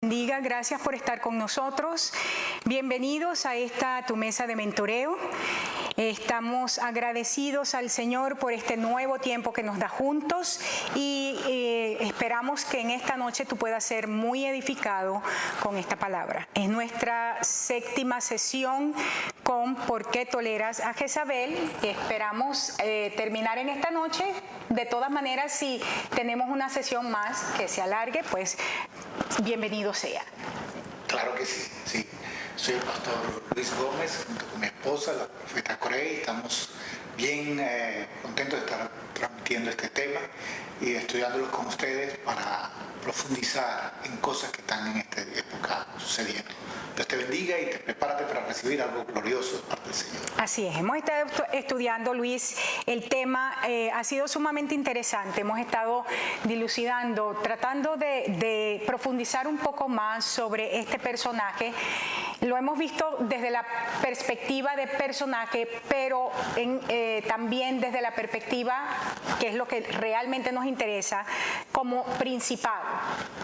Bendiga, gracias por estar con nosotros. Bienvenidos a esta tu mesa de mentoreo. Estamos agradecidos al Señor por este nuevo tiempo que nos da juntos y esperamos que en esta noche tú puedas ser muy edificado con esta palabra. Es nuestra séptima sesión con ¿Por qué toleras a Jezabel? Y esperamos terminar en esta noche. De todas maneras, si tenemos una sesión más que se alargue, pues bienvenido sea. Claro que sí, sí. Soy el pastor Luis Gómez, junto con mi esposa, la profeta Corey. Estamos bien contentos de estar transmitiendo este tema y estudiándolos con ustedes para profundizar en cosas que están en esta época sucediendo. Dios te bendiga y prepárate para recibir algo glorioso de parte del Señor. Así es, hemos estado estudiando, Luis, el tema ha sido sumamente interesante. Hemos estado dilucidando, tratando de profundizar un poco más sobre este personaje. Lo hemos visto desde la perspectiva de personaje, pero también desde la perspectiva, que es lo que realmente nos interesa, como principado,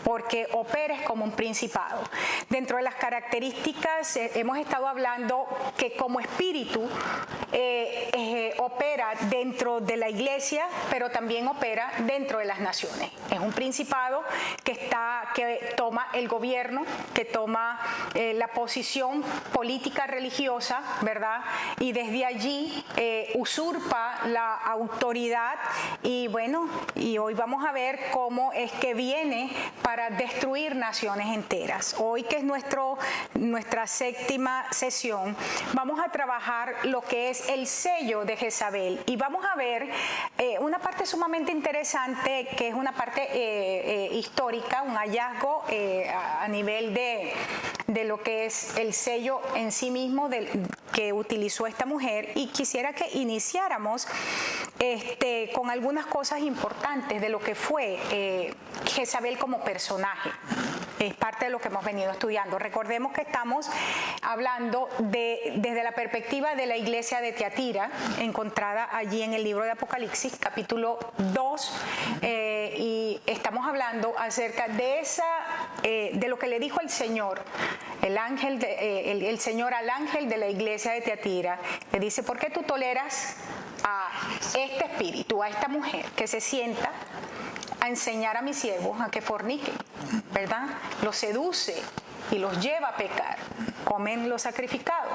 porque operes como un principado. Dentro de las características hemos estado hablando que como espíritu opera dentro de la iglesia, pero también opera dentro de las naciones. Es un principado que toma el gobierno, que toma la posición política religiosa, ¿verdad? Y desde allí usurpa la autoridad y bueno, y hoy vamos a ver cómo es que viene para destruir naciones enteras. Hoy, que es nuestra séptima sesión, vamos a trabajar lo que es el sello de Jezabel y vamos a ver una parte sumamente interesante, que es una parte histórica, un hallazgo a nivel de lo que es el sello en sí mismo que utilizó esta mujer, y quisiera que iniciáramos con algunas cosas importantes de lo que fue Jezabel como personaje. Es parte de lo que hemos venido estudiando. Recordemos que estamos hablando desde la perspectiva de la iglesia de Tiatira, encontrada allí en el libro de Apocalipsis, capítulo 2, y estamos hablando acerca de lo que le dijo el Señor, el Señor al ángel de la iglesia de Tiatira. Le dice: ¿por qué tú toleras a este espíritu, a esta mujer que se sienta a enseñar a mis siervos a que forniquen, ¿verdad? Los seduce y los lleva a pecar, comen lo sacrificado?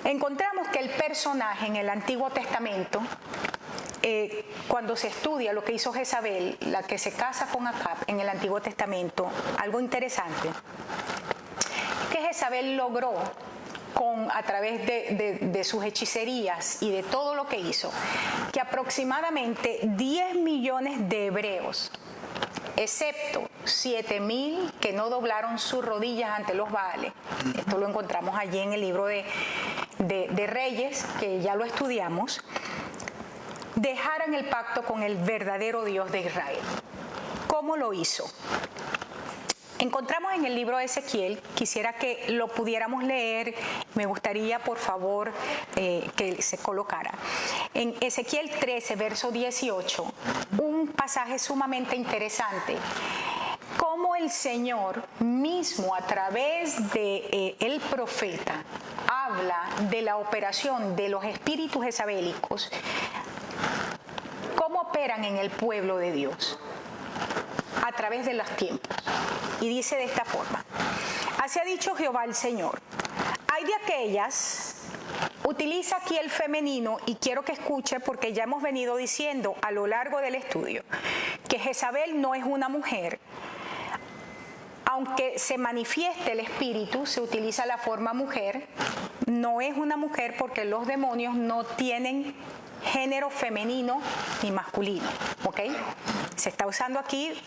Encontramos que el personaje en el Antiguo Testamento, cuando se estudia lo que hizo Jezabel, la que se casa con Acab en el Antiguo Testamento, algo interesante, que Jezabel logró a través de sus hechicerías y de todo lo que hizo, que aproximadamente 10 millones de hebreos, excepto 7,000 que no doblaron sus rodillas ante los Baales, esto lo encontramos allí en el libro de Reyes, que ya lo estudiamos, dejaran el pacto con el verdadero Dios de Israel. ¿Cómo lo hizo? Encontramos en el libro de Ezequiel, quisiera que lo pudiéramos leer, me gustaría por favor que se colocara. En Ezequiel 13, verso 18, un pasaje sumamente interesante. Cómo el Señor mismo, a través de el profeta, habla de la operación de los espíritus jezabélicos, cómo operan en el pueblo de Dios a través de los tiempos. Y dice de esta forma: así ha dicho Jehová el Señor, hay de aquellas, utiliza aquí el femenino, y quiero que escuche porque ya hemos venido diciendo a lo largo del estudio que Jezabel no es una mujer. Aunque se manifieste el espíritu, se utiliza la forma mujer, no es una mujer, porque los demonios no tienen género femenino ni masculino, ¿ok? Se está usando aquí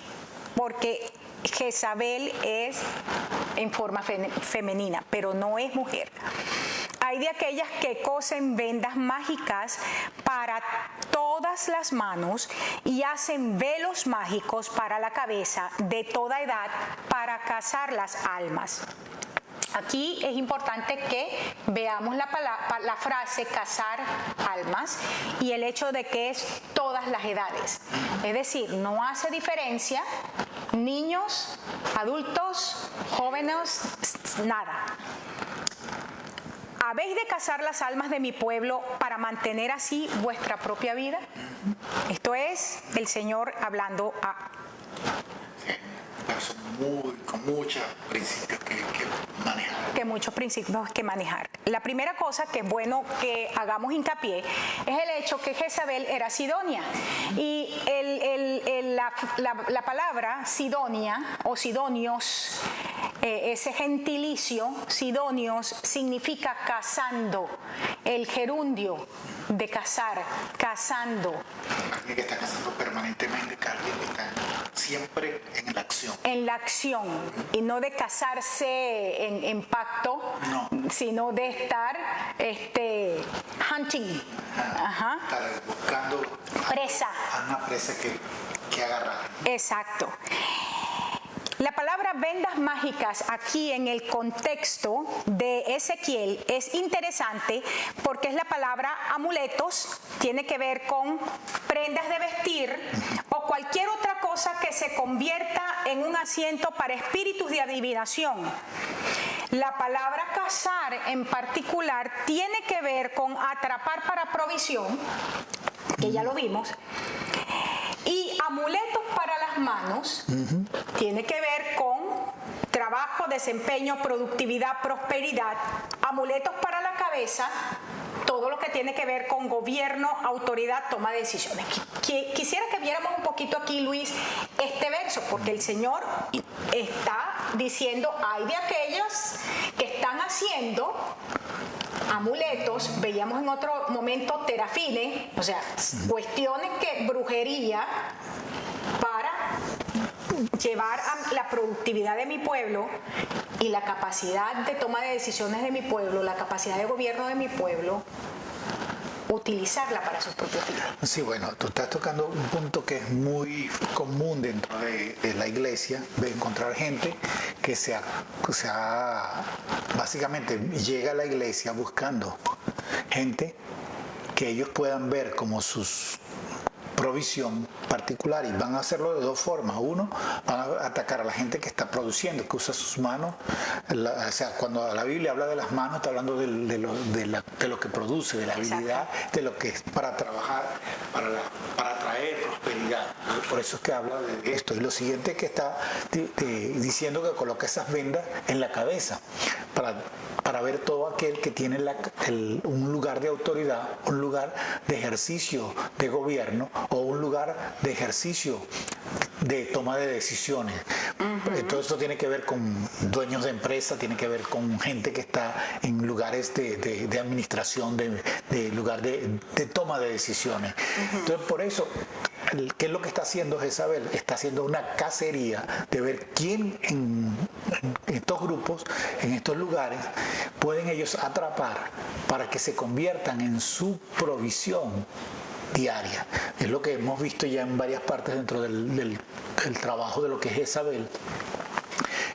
porque Jezabel es en forma femenina, pero no es mujer. Hay de aquellas que cosen vendas mágicas para todas las manos y hacen velos mágicos para la cabeza de toda edad para cazar las almas. Aquí es importante que veamos la frase cazar almas y el hecho de que es todas las edades. Es decir, no hace diferencia niños, adultos, jóvenes, nada. ¿Habéis de cazar las almas de mi pueblo para mantener así vuestra propia vida? Esto es el Señor hablando a... Con muchos principios que manejar. Que muchos principios que manejar. La primera cosa que es bueno que hagamos hincapié es el hecho que Jezabel era sidonia. Y la palabra sidonia o sidonios, ese gentilicio, sidonios, significa cazando. El gerundio de cazar, cazando. Alguien que está cazando permanentemente, que alguien que está siempre en la acción. En la acción, y no de casarse en pacto, no, sino de estar hunting. Ajá. Estar buscando presa. A una presa que agarrar. Exacto. La palabra vendas mágicas aquí en el contexto de Ezequiel es interesante porque es la palabra amuletos, tiene que ver con prendas de vestir o cualquier otra cosa que se convierta en un asiento para espíritus de adivinación. La palabra cazar en particular tiene que ver con atrapar para provisión, que ya lo vimos, y amuletos para las manos tiene que ver con trabajo, desempeño, productividad, prosperidad. Amuletos para la cabeza, todo lo que tiene que ver con gobierno, autoridad, toma de decisiones. Quisiera que viéramos un poquito aquí, Luis, este verso, porque el Señor está diciendo, hay de aquellas que están haciendo amuletos, veíamos en otro momento terafines, o sea, cuestiones que brujería para llevar a la productividad de mi pueblo y la capacidad de toma de decisiones de mi pueblo, la capacidad de gobierno de mi pueblo, utilizarla para sus propios fines. Sí, bueno, tú estás tocando un punto que es muy común dentro de la iglesia, de encontrar gente que básicamente llega a la iglesia buscando gente que ellos puedan ver como sus provisión particular, y van a hacerlo de dos formas. Uno, van a atacar a la gente que está produciendo, que usa sus manos. O sea, cuando la Biblia habla de las manos, está hablando de lo que produce, de la habilidad, de lo que es para trabajar, para traer prosperidad. Por eso es que habla de esto. Y lo siguiente que está diciendo que coloca esas vendas en la cabeza para ver todo aquel que tiene un lugar de autoridad, un lugar de ejercicio de gobierno o un lugar de ejercicio de toma de decisiones. Todo esto tiene que ver con dueños de empresas, tiene que ver con gente que está en lugares de administración, de lugar de toma de decisiones. Entonces, por eso, ¿qué es lo que está haciendo Jezabel? Está haciendo una cacería de ver quién en estos grupos, en estos lugares, pueden ellos atrapar para que se conviertan en su provisión diaria. Es lo que hemos visto ya en varias partes dentro del trabajo de lo que es Jezabel,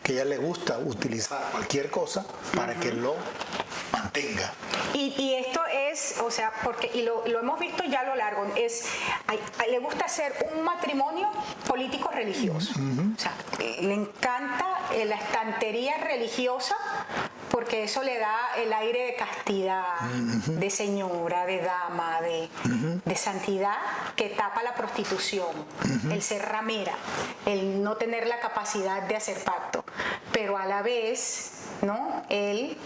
que a ella le gusta utilizar cualquier cosa para que lo mantenga. Y esto es, o sea, porque y lo hemos visto ya a lo largo, le gusta hacer un matrimonio político-religioso. O sea, le encanta la estantería religiosa porque eso le da el aire de castidad, de señora, de dama, de santidad que tapa la prostitución, el ser ramera, el no tener la capacidad de hacer pacto, pero a la vez, ¿no? El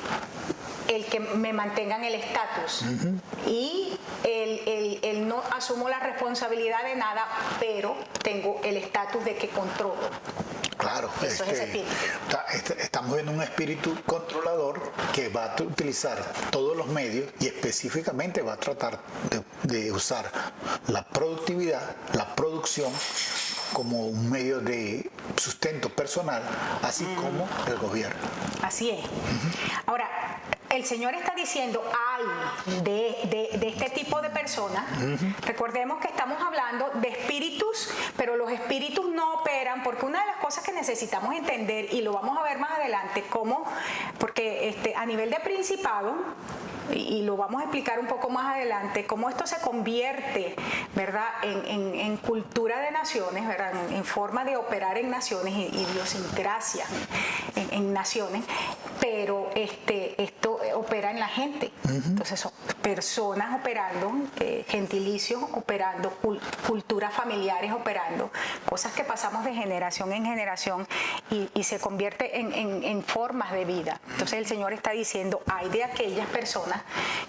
que me mantengan el estatus y el no asumo la responsabilidad de nada, pero tengo el estatus de que controlo. Claro, eso es ese espíritu. Estamos viendo un espíritu controlador que va a utilizar todos los medios y específicamente va a tratar de usar la productividad, la producción como un medio de sustento personal, así como el gobierno. Así es. Ahora, el Señor está diciendo, ay, de este tipo de personas. Recordemos que estamos hablando de espíritus, pero los espíritus no operan, porque una de las cosas que necesitamos entender, y lo vamos a ver más adelante, porque a nivel de principado, y lo vamos a explicar un poco más adelante, cómo esto se convierte, ¿verdad?, en cultura de naciones, ¿verdad?, en forma de operar en naciones, y idiosincrasia en naciones, pero esto opera en la gente. Entonces son personas operando, gentilicios operando, culturas familiares operando, cosas que pasamos de generación en generación y se convierte en formas de vida. Entonces el Señor está diciendo, hay de aquellas personas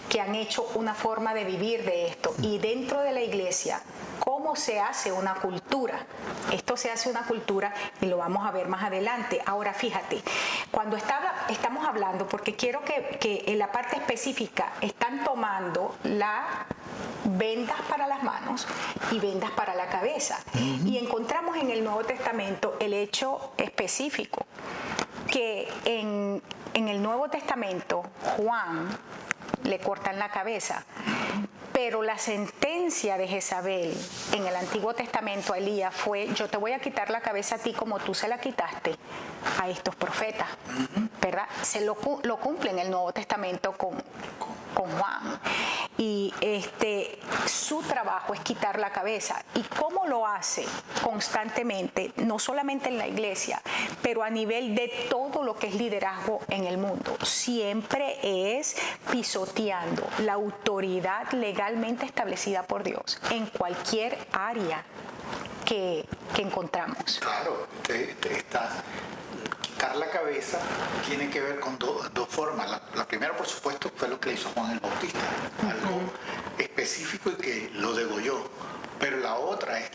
que han hecho una forma de vivir de esto, y dentro de la iglesia, ¿cómo se hace una cultura? Esto se hace una cultura y lo vamos a ver más adelante. Ahora fíjate, cuando estamos hablando, porque quiero que en la parte específica están tomando las vendas para las manos y vendas para la cabeza, y encontramos en el Nuevo Testamento el hecho específico que en el Nuevo Testamento Juan le cortan la cabeza, pero la sentencia de Jezabel en el Antiguo Testamento a Elías fue: yo te voy a quitar la cabeza a ti como tú se la quitaste a estos profetas, ¿verdad? Se lo cumple en el Nuevo Testamento con Juan, y su trabajo es quitar la cabeza. ¿Y cómo lo hace? Constantemente, no solamente en la iglesia, pero a nivel de todo lo que es liderazgo en el mundo. Siempre es pisoteando la autoridad legalmente establecida por Dios en cualquier área que encontramos. Claro, quitar la cabeza tiene que ver con dos formas. La primera, por supuesto, fue lo que le hizo Juan el Bautista, algo específico y que lo degolló. Pero la otra es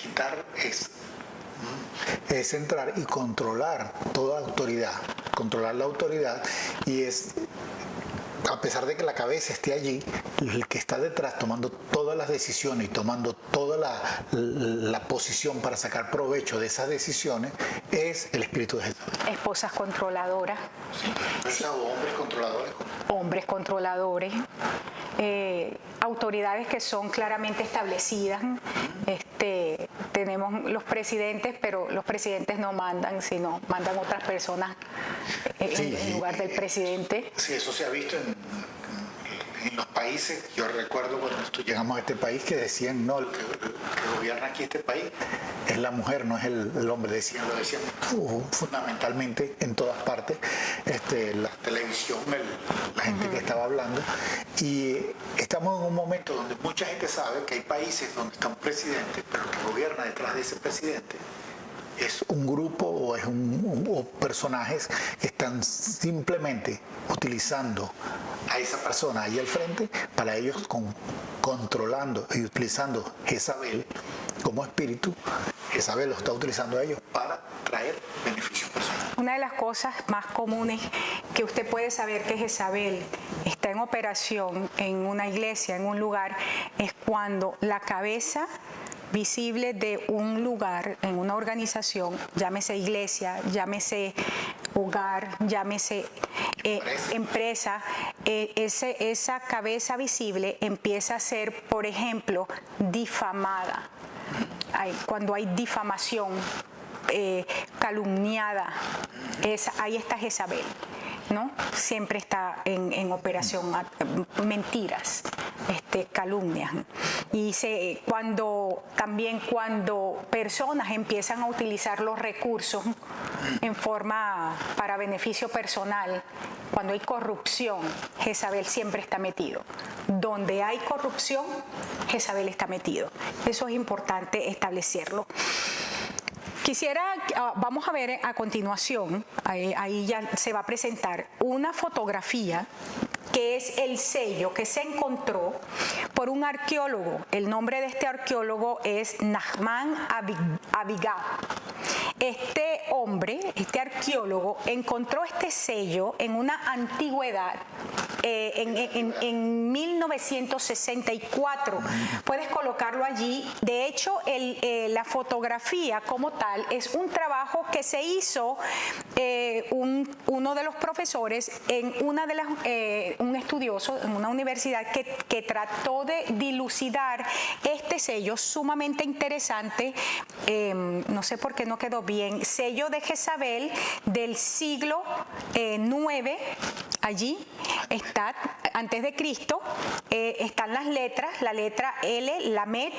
es entrar y controlar toda autoridad, controlar la autoridad, y es, a pesar de que la cabeza esté allí, el que está detrás tomando todas las decisiones y tomando toda la posición para sacar provecho de esas decisiones es el espíritu de Jesús. Esposas controladoras. Sí. O hombres controladores. Hombres controladores. Autoridades que son claramente establecidas. Tenemos los presidentes, pero los presidentes no mandan, sino mandan otras personas en lugar del presidente. Sí, eso se ha visto en los países. Yo recuerdo cuando llegamos a este país que decían, no, el que gobierna aquí este país es la mujer, no es el hombre. Lo decían fundamentalmente en todas partes, la televisión, la gente que estaba hablando. Y estamos en un momento donde mucha gente sabe que hay países donde está un presidente, pero el que gobierna detrás de ese presidente es un grupo o personajes que están simplemente utilizando a esa persona ahí al frente para ellos controlando y utilizando Jezabel como espíritu. Jezabel lo está utilizando a ellos para traer beneficios personales. Una de las cosas más comunes que usted puede saber que Jezabel está en operación en una iglesia, en un lugar, es cuando la cabeza visible de un lugar, en una organización, llámese iglesia, llámese hogar, llámese empresa, esa cabeza visible empieza a ser, por ejemplo, difamada. Cuando hay difamación, calumniada, ahí está Jezabel, ¿no? Siempre está en operación, mentiras, calumnias. Y cuando personas empiezan a utilizar los recursos en forma para beneficio personal, cuando hay corrupción, Jezabel siempre está metido. Donde hay corrupción, Jezabel está metido. Eso es importante establecerlo. Vamos a ver a continuación, ahí ya se va a presentar una fotografía que es el sello que se encontró por un arqueólogo. El nombre de este arqueólogo es Nachman Abigail. Este hombre, este arqueólogo, encontró este sello en una antigüedad, en 1964. Puedes colocarlo allí. De hecho, la fotografía como tal es un trabajo que se hizo uno de los profesores en un estudioso en una universidad que trató de dilucidar este sello sumamente interesante, no sé por qué no quedó bien, sello de Jezabel del siglo IX. Allí está, antes de Cristo, están las letras, la letra L, Lamet,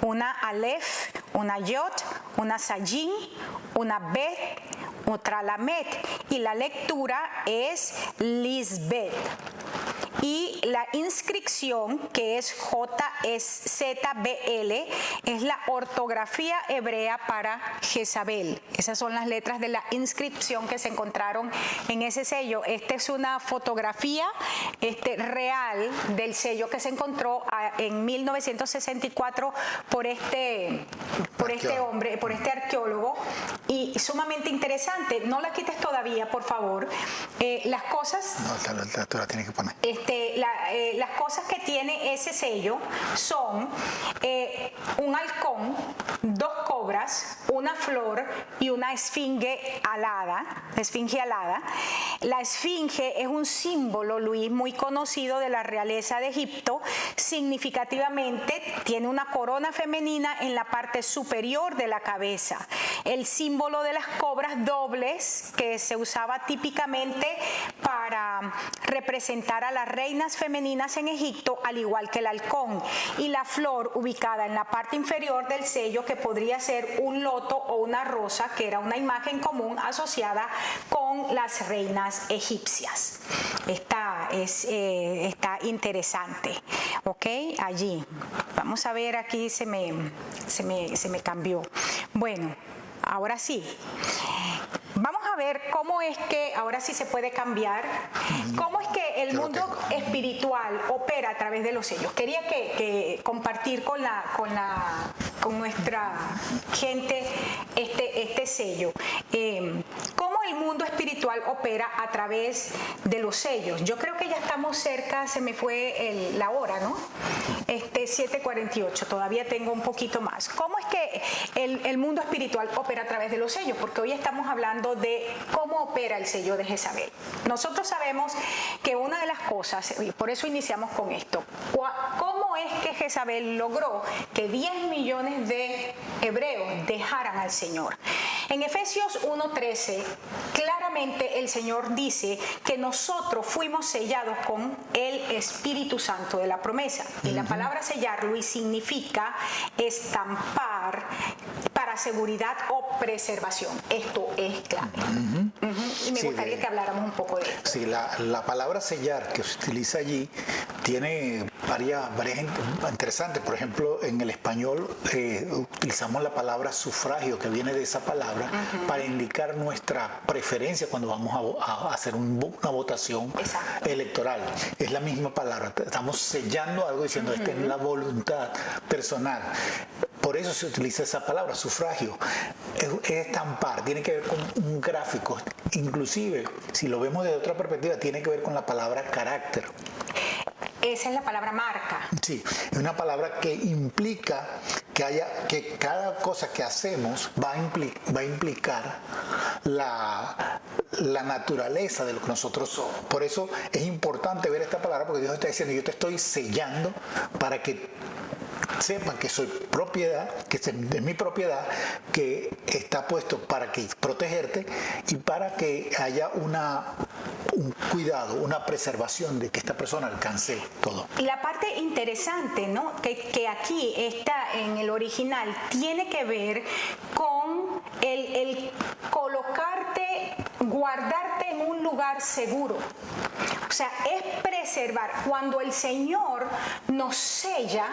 una Aleph, una Yod, una Sayin, una Bet, otra Lamet, y la lectura es Lisbeth. Y la inscripción, que es JZBL, es la ortografía hebrea para Jezabel. Esas son las letras de la inscripción que se encontraron en ese sello. Esta es una fotografía real del sello que se encontró en 1964 por este hombre, por este arqueólogo, y sumamente interesante. No la quites todavía, por favor. Las cosas... No, tú la tienes que poner. Las cosas que tiene ese sello son un halcón, 2 cobras, una flor y una esfinge alada. La esfinge es un símbolo, Luis, muy conocido de la realeza de Egipto. Significativamente tiene una corona femenina en la parte superior de la cabeza. El símbolo de las cobras dobles, que se usaba típicamente para representar a las reinas femeninas en Egipto, al igual que el halcón, y la flor ubicada en la parte inferior del sello, que podría ser un loto o una rosa, que era una imagen común asociada con las reinas egipcias. Está interesante, ¿ok? Allí, vamos a ver, aquí se me cambió. Bueno, ahora sí. Vamos a ver cómo es que, ahora sí se puede cambiar, cómo es que el mundo espiritual opera a través de los sellos. Quería que compartir con nuestra gente este sello. ¿Cómo el mundo espiritual opera a través de los sellos? Yo creo que ya estamos cerca, se me fue la hora, ¿no? 7:48, todavía tengo un poquito más. ¿Cómo es que el mundo espiritual opera a través de los sellos? Porque hoy estamos hablando de cómo opera el sello de Jezabel. Nosotros sabemos que una de las cosas, y por eso iniciamos con esto, ¿cómo es que Jezabel logró que 10 millones de hebreos dejaran al Señor? En Efesios 1:13, claramente el Señor dice que nosotros fuimos sellados con el Espíritu Santo de la promesa. Y la palabra sellar, Luis, significa estampar para seguridad o preservación. Esto es clave. Y me gustaría que habláramos un poco de esto. Sí, la palabra sellar que se utiliza allí tiene varias interesantes. Por ejemplo, en el español utilizamos la palabra sufragio, que viene de esa palabra, para indicar nuestra preferencia cuando vamos a hacer una votación electoral. Es la misma palabra. Estamos sellando algo diciendo esta es la voluntad personal. Por eso se utiliza esa palabra, sufragio. Es estampar, tiene que ver con un gráfico. Inclusive, si lo vemos desde otra perspectiva, tiene que ver con la palabra carácter. Esa es la palabra marca. Sí, es una palabra que implica que cada cosa que hacemos va a implicar la naturaleza de lo que nosotros somos. Por eso es importante ver esta palabra, porque Dios está diciendo, yo te estoy sellando para que sepan que soy propiedad, que es mi propiedad, que está puesto para protegerte y para que haya un cuidado, una preservación de que esta persona alcance todo. Y la parte interesante, ¿no? que aquí está en el original, tiene que ver con el colocarte, guardarte en un lugar seguro. O sea, es preservar. Cuando el Señor nos sella,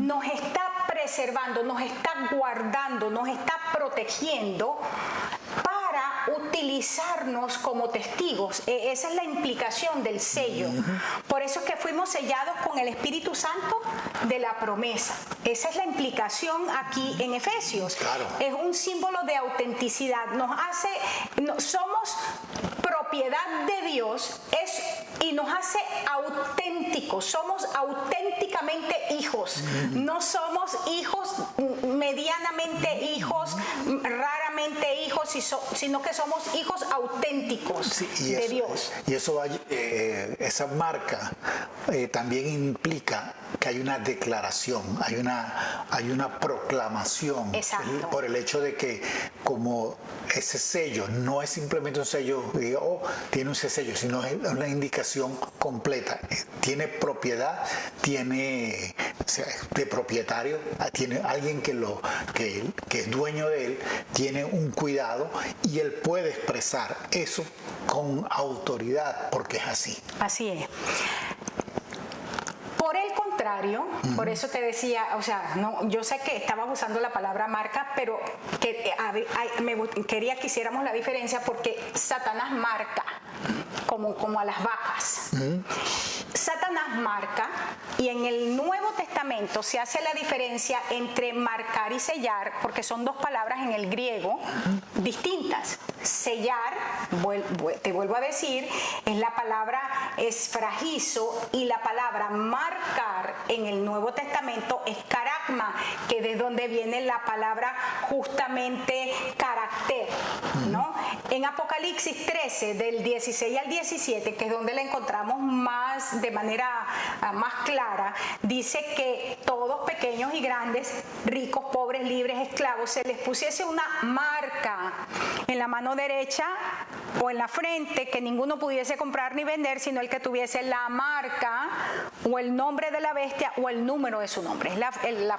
nos está preservando, nos está guardando, nos está protegiendo para utilizarnos como testigos. Esa es la implicación del sello. Por eso es que fuimos sellados con el Espíritu Santo de la promesa. Esa es la implicación aquí en Efesios. Claro. Es un símbolo de autenticidad. Somos propiedad de Dios y nos hace auténticos. Somos auténticamente hijos. No somos hijos, medianamente hijos, raramente solamente hijos, sino que somos hijos auténticos Sí, de Dios. Y eso esa marca también implica que hay una declaración, hay una proclamación. Exacto. Por el hecho de que como ese sello no es simplemente un sello, diga, oh, tiene un sello, sino es una indicación completa. Tiene propiedad, tiene de propietario, tiene alguien que es dueño de él, tiene un cuidado y él puede expresar eso con autoridad porque es así. Así es. Por el contrario, por eso te decía, o sea, no, yo sé que estabas usando la palabra marca, pero quería que hiciéramos la diferencia porque Satanás marca como a las vacas. Satanás marca, y en el Nuevo Testamento se hace la diferencia entre marcar y sellar, porque son dos palabras en el griego distintas. Sellar, te vuelvo a decir, es la palabra esfragizo, y la palabra marcar en el Nuevo Testamento es caragma, que es de donde viene la palabra justamente carácter, ¿no? En Apocalipsis 13, del 16 al 17, que es donde la encontramos de manera más clara, dice que todos, pequeños y grandes, ricos, pobres, libres, esclavos, se les pusiese una marca en la mano derecha o en la frente, que ninguno pudiese comprar ni vender, sino el que tuviese la marca o el nombre de la bestia o el número de su nombre. Es el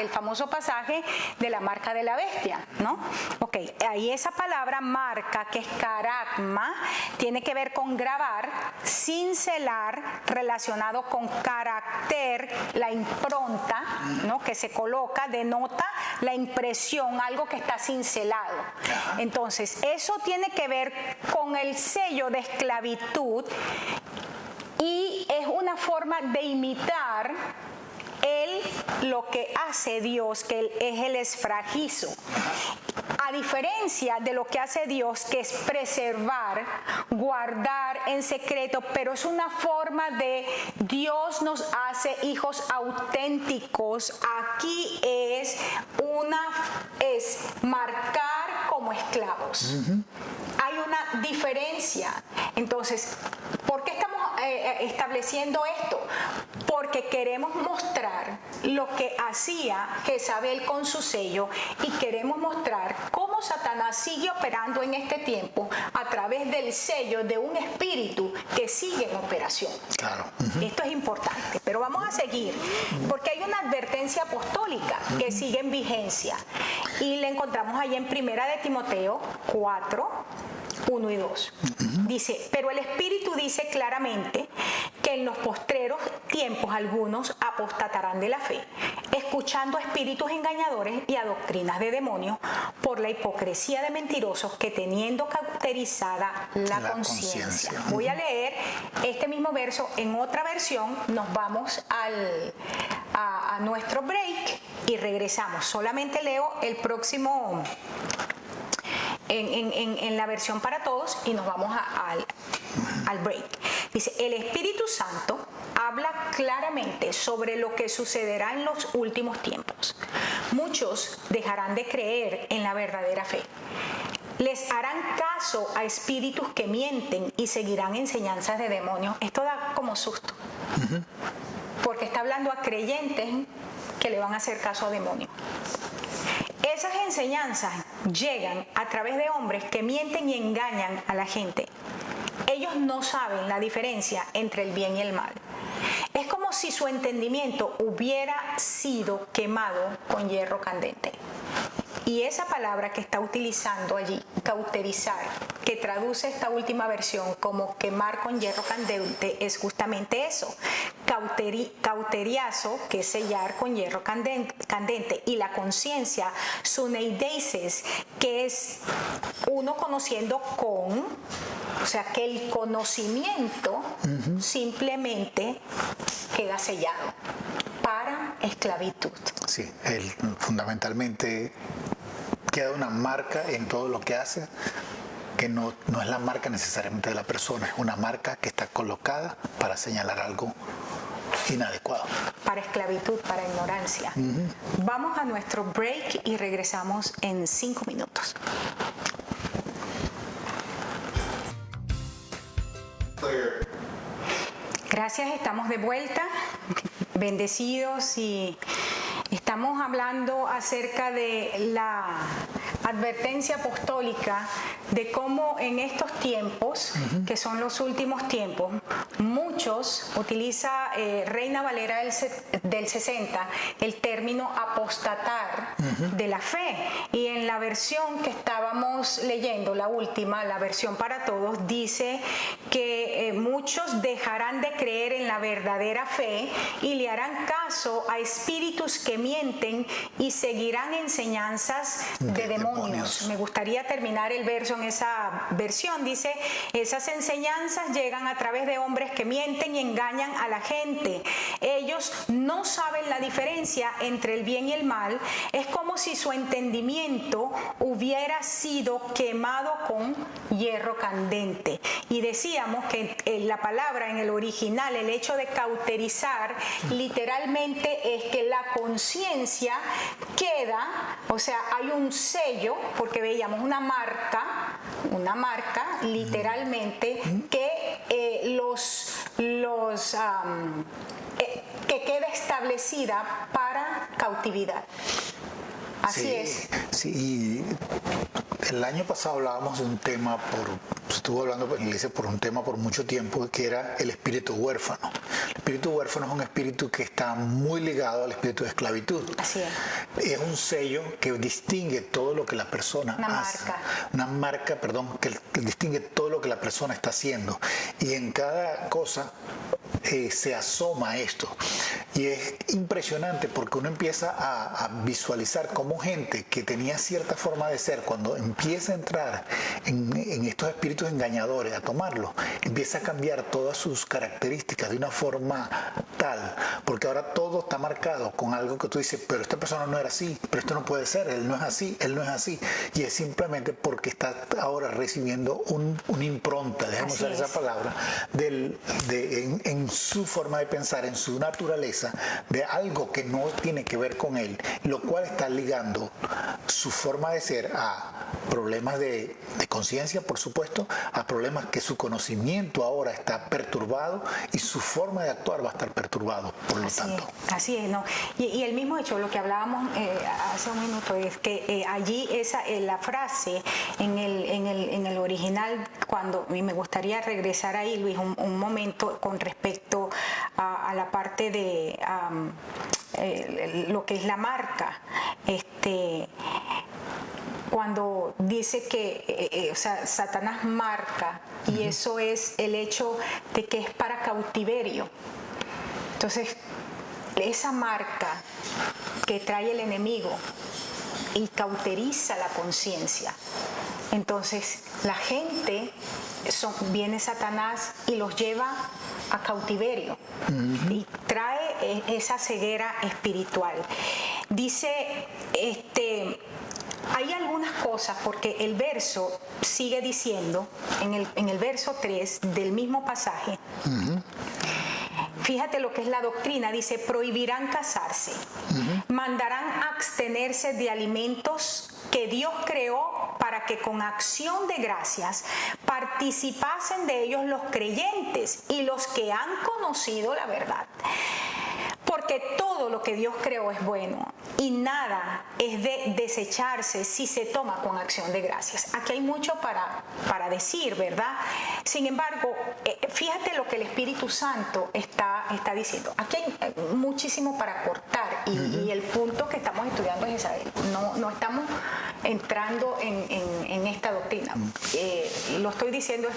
famoso pasaje de la marca de la bestia, ¿no? Ok, ahí esa palabra marca, que es caragma, tiene que ver con grabar, cincelar, relacionado con carácter, la impronta, ¿no?, que se coloca, denota la impresión, algo que está cincelado. Entonces, eso tiene que ver con el sello de esclavitud, y es una forma de imitar lo que hace Dios, que él es el esfragizo. A diferencia de lo que hace Dios, que es preservar, guardar en secreto, pero es una forma de Dios nos hace hijos auténticos. Aquí es marcar como esclavos. Hay una diferencia. Entonces, ¿por qué estamos estableciendo esto? Porque queremos mostrar lo que hacía Jezabel con su sello, y queremos mostrar cómo Satanás sigue operando en este tiempo a través del sello de un espíritu que sigue en operación. Claro. Esto es importante, pero vamos a seguir, porque hay una advertencia apostólica que sigue en vigencia, y la encontramos allí en 1 de Timoteo 4, 1 y 2. Dice, pero el Espíritu dice claramente que en los postreros tiempos algunos apostatarán de la fe, escuchando a espíritus engañadores y a doctrinas de demonios, por la hipocresía de mentirosos que, teniendo cauterizada la conciencia. Voy a leer este mismo verso en otra versión. Nos vamos a nuestro break y regresamos. Solamente leo el próximo en la versión para todos y nos vamos al break. Dice, el Espíritu Santo habla claramente sobre lo que sucederá en los últimos tiempos. Muchos dejarán de creer en la verdadera fe. Les harán caso a espíritus que mienten y seguirán enseñanzas de demonios. Esto da como susto, porque está hablando a creyentes que le van a hacer caso a demonios. Esas enseñanzas llegan a través de hombres que mienten y engañan a la gente. Ellos no saben la diferencia entre el bien y el mal. Es como si su entendimiento hubiera sido quemado con hierro candente. Y esa palabra que está utilizando allí, cauterizar, que traduce esta última versión como quemar con hierro candente, es justamente eso. Cauteriazo, que es sellar con hierro candente, y la conciencia, suneidesis, que es uno conociendo con, o sea, que el conocimiento simplemente queda sellado para esclavitud. Sí, fundamentalmente queda una marca en todo lo que hace, que no es la marca necesariamente de la persona, es una marca que está colocada para señalar algo inadecuado. Para esclavitud, para ignorancia. Vamos a nuestro break y regresamos en 5 minutos. Gracias, estamos de vuelta, bendecidos, y estamos hablando acerca de la advertencia apostólica de cómo en estos tiempos, que son los últimos tiempos, muchos utiliza Reina Valera del 60 el término apostatar de la fe, y en la versión que estábamos leyendo, la última, la versión para todos, dice que muchos dejarán de creer en la verdadera fe y le harán caso a espíritus que mienten y seguirán enseñanzas de demonios. Me gustaría terminar el verso en esa versión. Dice: esas enseñanzas llegan a través de hombres que mienten y engañan a la gente. Ellos no saben la diferencia entre el bien y el mal. Es como si su entendimiento hubiera sido quemado con hierro candente. Y decíamos que la palabra en el original, el hecho de cauterizar, literalmente es que la conciencia queda, o sea, hay un sello, porque veíamos una marca literalmente que que queda establecida para cautividad. Así es. Sí, el año pasado hablábamos de un tema, estuvo hablando en la iglesia por un tema por mucho tiempo, que era el espíritu huérfano. El espíritu huérfano es un espíritu que está muy ligado al espíritu de esclavitud. Así es. Es un sello que distingue todo lo que la persona hace. Una marca, que distingue todo lo que la persona está haciendo. Y en cada cosa se asoma esto. Y es impresionante porque uno empieza a visualizar cómo gente que tenía cierta forma de ser, cuando empieza a entrar en estos espíritus engañadores, a tomarlo, empieza a cambiar todas sus características de una forma tal, porque ahora todo está marcado con algo que tú dices: pero esta persona no era así, pero esto no puede ser, él no es así, y es simplemente porque está ahora recibiendo una impronta, déjame usar esa palabra, en su forma de pensar, en su naturaleza, de algo que no tiene que ver con él, lo cual está ligando su forma de ser a problemas de conciencia, por supuesto, a problemas que su conocimiento ahora está perturbado y su forma de actuar va a estar perturbado, por lo tanto. Así es, ¿no? Y el mismo hecho, lo que hablábamos hace un minuto, es que allí la frase en el original, y me gustaría regresar ahí, Luis, un momento con respecto a la parte de lo que es la marca, cuando dice que Satanás marca, y eso es el hecho de que es para cautiverio. Entonces, esa marca que trae el enemigo y cauteriza la conciencia, entonces la gente, viene Satanás y los lleva a cautiverio y trae esa ceguera espiritual. Dice, hay algunas cosas, porque el verso sigue diciendo, en el verso 3 del mismo pasaje, fíjate lo que es la doctrina, dice: prohibirán casarse, mandarán abstenerse de alimentos que Dios creó para que con acción de gracias participasen de ellos los creyentes y los que han conocido la verdad. Porque todo lo que Dios creó es bueno y nada es de desecharse si se toma con acción de gracias. Aquí hay mucho para decir, ¿verdad? Sin embargo, fíjate lo que el Espíritu Santo está diciendo. Aquí hay muchísimo para cortar y el punto que estamos estudiando es esa. No estamos entrando en esta doctrina. Lo estoy diciendo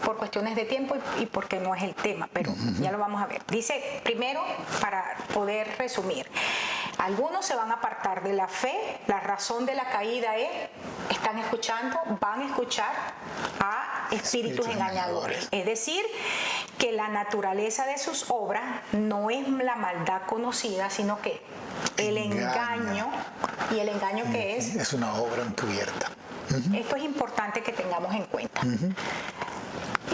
por cuestiones de tiempo y porque no es el tema, pero ya lo vamos a ver. Dice, primero, para poder resumir, algunos se van a apartar de la fe. La razón de la caída es, van a escuchar a espíritus engañadores. Es decir, que la naturaleza de sus obras no es la maldad conocida, sino que el engaño. ¿Y el engaño qué es? Es una obra encubierta. Esto es importante que tengamos en cuenta.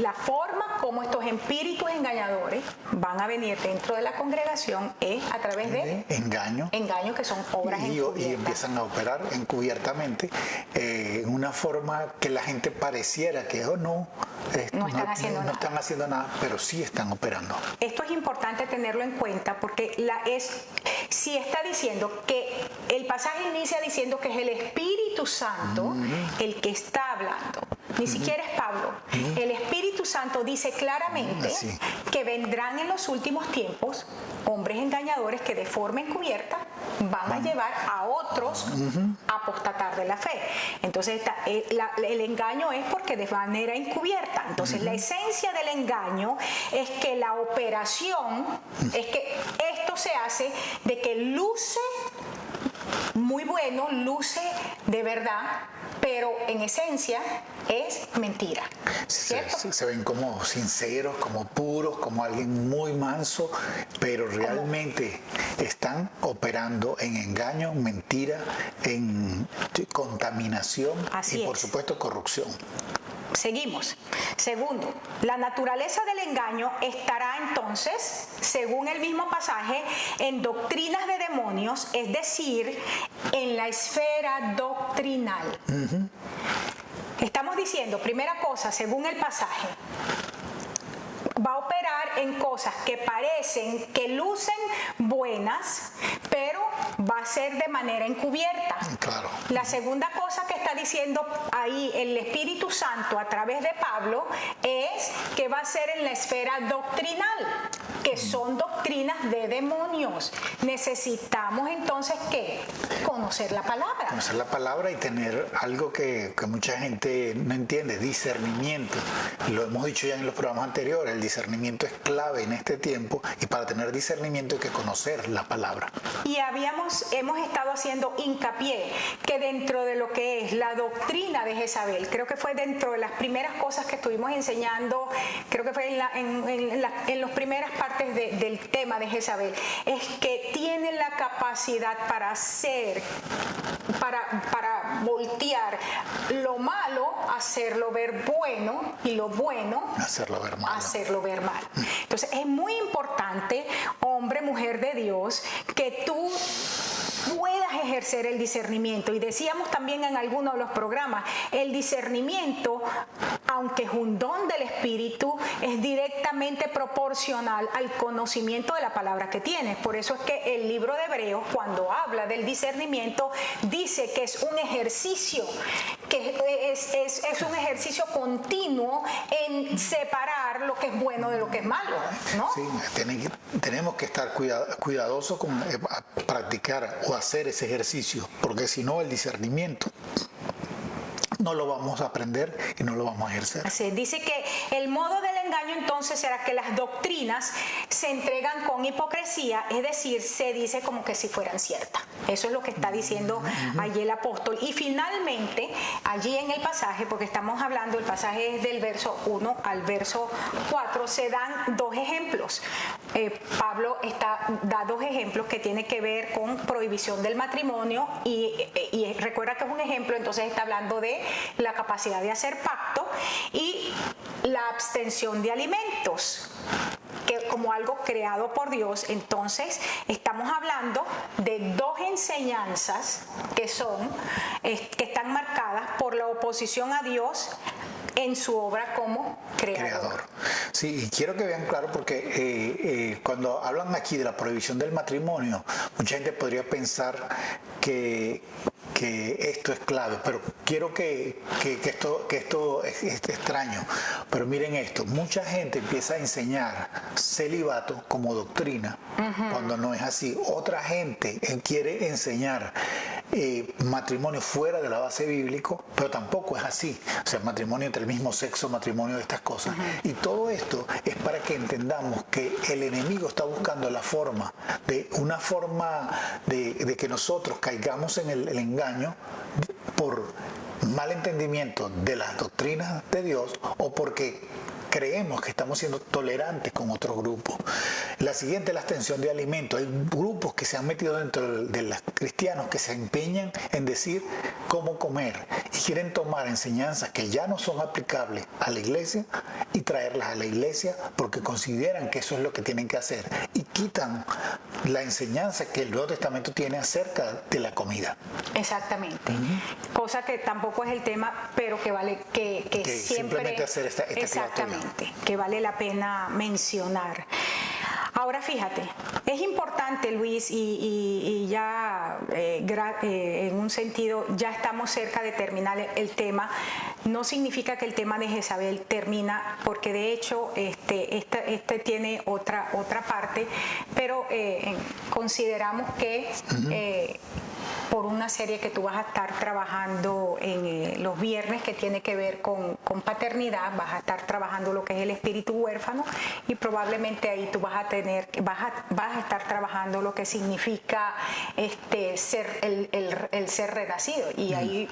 la forma como estos espíritus engañadores van a venir dentro de la congregación es a través de engaño, que son obras y encubiertas. empiezan a operar encubiertamente en una forma que la gente pareciera que no están haciendo nada, pero sí están operando. Esto es importante tenerlo en cuenta porque si está diciendo que el pasaje inicia diciendo que es el Espíritu Santo el que está hablando, ni siquiera es Pablo. El Espíritu Santo dice claramente que vendrán en los últimos tiempos hombres engañadores que de forma encubierta van a llevar a otros a apostatar de la fe. Entonces el engaño es porque de manera encubierta. Entonces la esencia del engaño es que la operación, es que esto se hace de que luce muy bueno, luce de verdad, pero en esencia es mentira. Se ven como sinceros, como puros, como alguien muy manso, pero realmente están operando en engaño, mentira, en contaminación y por supuesto corrupción. Seguimos. Segundo, la naturaleza del engaño estará entonces, según el mismo pasaje, en doctrinas de demonios, es decir, en la esfera doctrinal. Estamos diciendo, primera cosa, según el pasaje, va a operar en cosas que parecen, que lucen buenas, pero va a ser de manera encubierta. Claro. La segunda cosa que está diciendo ahí el Espíritu Santo a través de Pablo es que va a ser en la esfera doctrinal, que son doctrinas de demonios. Necesitamos entonces ¿qué? Conocer la palabra. Conocer la palabra y tener algo que mucha gente no entiende, discernimiento. Lo hemos dicho ya en los programas anteriores, el discernimiento es clave en este tiempo y para tener discernimiento hay que conocer la palabra. Y hemos estado haciendo hincapié que dentro de lo que es la doctrina de Jezabel, creo que fue dentro de las primeras cosas que estuvimos enseñando, creo que fue en las primeras partes del tema de Jezabel, es que tiene la capacidad para hacer, para voltear lo malo, hacerlo ver bueno, y lo bueno, hacerlo ver mal. Entonces es muy importante, hombre, mujer de Dios, que tú puedas ejercer el discernimiento. Y decíamos también en algunos de los programas, el discernimiento, aunque es un don del Espíritu, es directamente proporcional al conocimiento de la palabra que tienes. Por eso es que el libro de Hebreos, cuando habla del discernimiento, dice que es un ejercicio, que es un ejercicio continuo en separar lo que es bueno de lo que es malo, ¿no? Sí, tenemos que estar cuidadosos con practicar o hacer ese ejercicio, porque si no el discernimiento no lo vamos a aprender y no lo vamos a ejercer. Así, dice que el modo del engaño entonces será que las doctrinas se entregan con hipocresía, es decir, se dice como que si fueran ciertas. Eso es lo que está diciendo allí el apóstol. Y finalmente, allí en el pasaje, porque estamos hablando, el pasaje es del verso 1 al verso 4, se dan dos ejemplos. Pablo da dos ejemplos que tienen que ver con prohibición del matrimonio y recuerda que es un ejemplo, entonces está hablando de la capacidad de hacer pacto y la abstención de alimentos, que como algo creado por Dios. Entonces estamos hablando de dos enseñanzas que están marcadas por la oposición a Dios en su obra como creador. Sí, y quiero que vean claro porque cuando hablan aquí de la prohibición del matrimonio, mucha gente podría pensar que esto es clave, pero quiero que esto es extraño. Pero miren esto, mucha gente empieza a enseñar celibato como doctrina, cuando no es así. Otra gente quiere enseñar matrimonio fuera de la base bíblico, pero tampoco es así. O sea, matrimonio entre el mismo sexo, matrimonio de estas cosas. Y todo esto es para que entendamos que el enemigo está buscando una forma de que nosotros caigamos en el engaño por mal entendimiento de las doctrinas de Dios o porque creemos que estamos siendo tolerantes con otros grupos. La siguiente es la abstención de alimentos. Hay grupos que se han metido dentro de los cristianos que se empeñan en decir cómo comer y quieren tomar enseñanzas que ya no son aplicables a la iglesia y traerlas a la iglesia porque consideran que eso es lo que tienen que hacer y quitan la enseñanza que el Nuevo Testamento tiene acerca de la comida. Exactamente. Cosa que tampoco es el tema, pero que vale que siempre simplemente hacer esta exactamente, que vale la pena mencionar. Ahora fíjate, es importante, Luis, y ya en un sentido ya estamos cerca de terminar el tema. No significa que el tema de Jezabel termina, porque de hecho este tiene otra parte, pero consideramos que por una serie que tú vas a estar trabajando en los viernes que tiene que ver con paternidad, vas a estar trabajando lo que es el espíritu huérfano y probablemente ahí tú vas a estar trabajando lo que significa ser el ser renacido, y ahí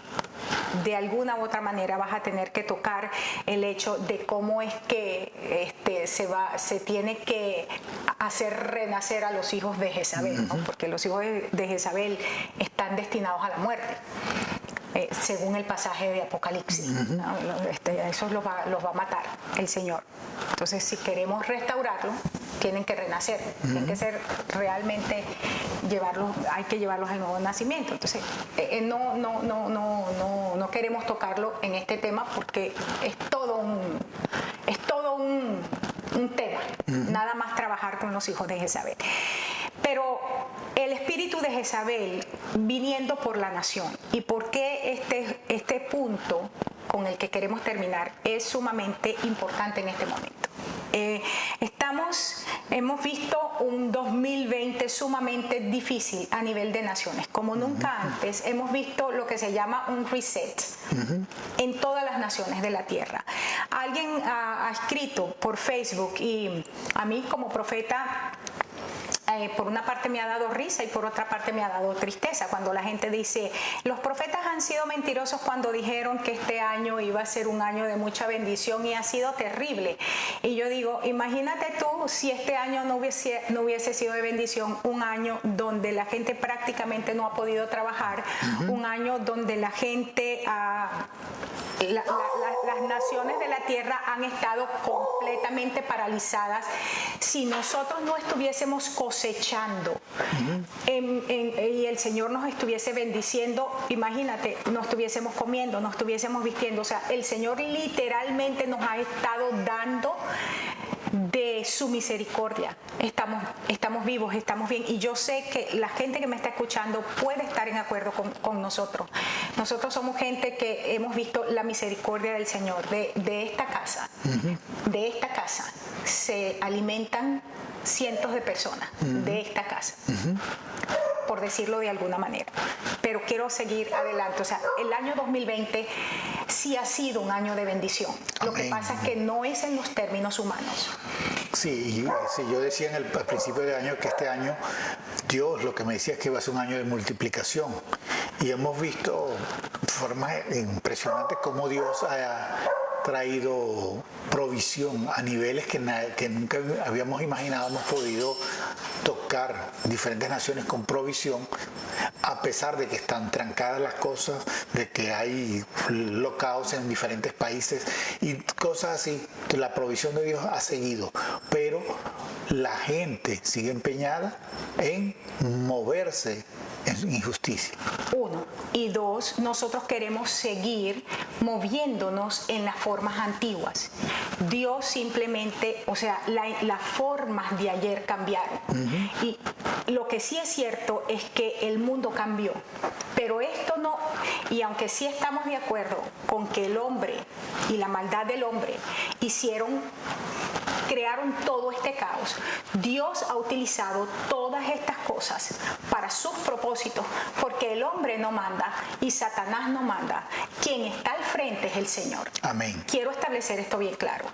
de alguna u otra manera vas a tener que tocar el hecho de cómo es que se tiene que hacer renacer a los hijos de Jezabel, ¿no? Porque los hijos de Jezabel están destinados a la muerte, según el pasaje de Apocalipsis, ¿no? Esos los va a matar el Señor. Entonces, si queremos restaurarlo, tienen que renacer, tienen que ser realmente hay que llevarlos al nuevo nacimiento. Entonces, no queremos tocarlo en este tema porque es todo un tema, nada más trabajar con los hijos de Jezabel. Pero el espíritu de Jezabel viniendo por la nación, y por qué este punto con el que queremos terminar es sumamente importante en este momento. Hemos visto un 2020 sumamente difícil a nivel de naciones. Como nunca antes, hemos visto lo que se llama un reset en todas las naciones de la tierra. Alguien ha escrito por Facebook, y a mí como profeta, por una parte me ha dado risa y por otra parte me ha dado tristeza cuando la gente dice: los profetas han sido mentirosos cuando dijeron que este año iba a ser un año de mucha bendición y ha sido terrible. Y yo digo, imagínate tú si este año no hubiese sido de bendición, un año donde la gente prácticamente no ha podido trabajar, un año donde la gente las naciones de la tierra han estado completamente paralizadas. Si nosotros no estuviésemos cosechando y el Señor nos estuviese bendiciendo, imagínate, no estuviésemos comiendo, no estuviésemos vistiendo. O sea, el Señor literalmente nos ha estado dando de su misericordia. Estamos vivos, estamos bien, y yo sé que la gente que me está escuchando puede estar en acuerdo con nosotros. Nosotros somos gente que hemos visto la misericordia del Señor. De esta casa, de esta casa se alimentan cientos de personas, de esta casa, por decirlo de alguna manera. Pero quiero seguir adelante. O sea, el año 2020 sí ha sido un año de bendición. Lo que pasa es que no es en los términos humanos. Sí, yo decía al principio del año que este año Dios lo que me decía es que iba a ser un año de multiplicación, y hemos visto formas impresionantes cómo Dios ha traído provisión a niveles que nunca habíamos imaginado. Hemos podido tocar diferentes naciones con provisión, a pesar de que están trancadas las cosas, de que hay lockouts en diferentes países y cosas así. La provisión de Dios ha seguido, pero la gente sigue empeñada en moverse en injusticia. Uno. Y dos, nosotros queremos seguir moviéndonos en las formas antiguas. Dios simplemente, o sea, las formas de ayer cambiaron. Y lo que sí es cierto es que el mundo cambió. Pero esto no, y aunque sí estamos de acuerdo con que el hombre y la maldad del hombre crearon todo este caos, Dios ha utilizado todas estas cosas para sus propósitos, porque el hombre no manda y Satanás no manda. Quien está al frente es el Señor. Amén. Quiero establecer esto bien claro.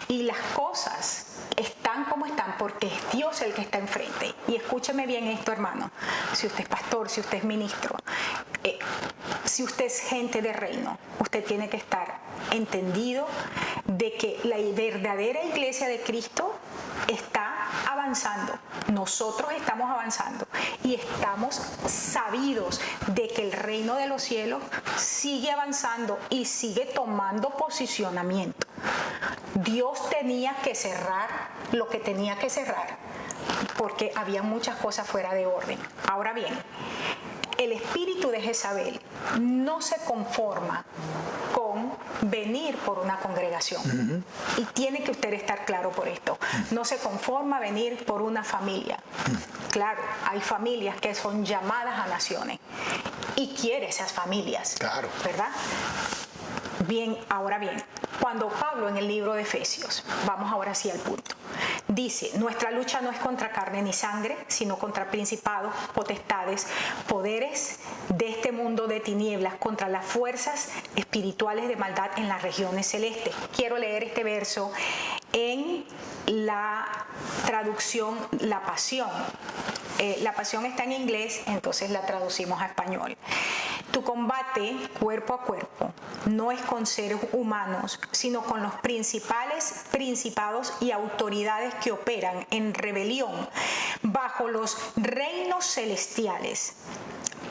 Y las cosas están como están porque es Dios el que está enfrente. Y escúcheme bien esto, hermano. Si usted es pastor, si usted es ministro, si usted es gente de reino, usted tiene que estar entendido de que la verdadera iglesia de Cristo está avanzando, nosotros estamos avanzando y estamos sabidos de que el reino de los cielos sigue avanzando y sigue tomando posicionamiento. Dios tenía que cerrar lo que tenía que cerrar porque había muchas cosas fuera de orden. Ahora bien, el espíritu de Jezabel no se conforma con venir por una congregación. Y tiene que usted estar claro por esto. No se conforma a venir por una familia. Claro, hay familias que son llamadas a naciones y quiere esas familias. Claro. ¿Verdad? Bien, ahora bien, cuando Pablo en el libro de Efesios, vamos ahora sí al punto, dice, nuestra lucha no es contra carne ni sangre, sino contra principados, potestades, poderes de este mundo de tinieblas, contra las fuerzas espirituales de maldad en las regiones celestes. Quiero leer este verso en la traducción La Pasión. La Pasión está en inglés, entonces la traducimos a español. Tu combate cuerpo a cuerpo no es con seres humanos, sino con los principales, principados y autoridades que operan en rebelión bajo los reinos celestiales.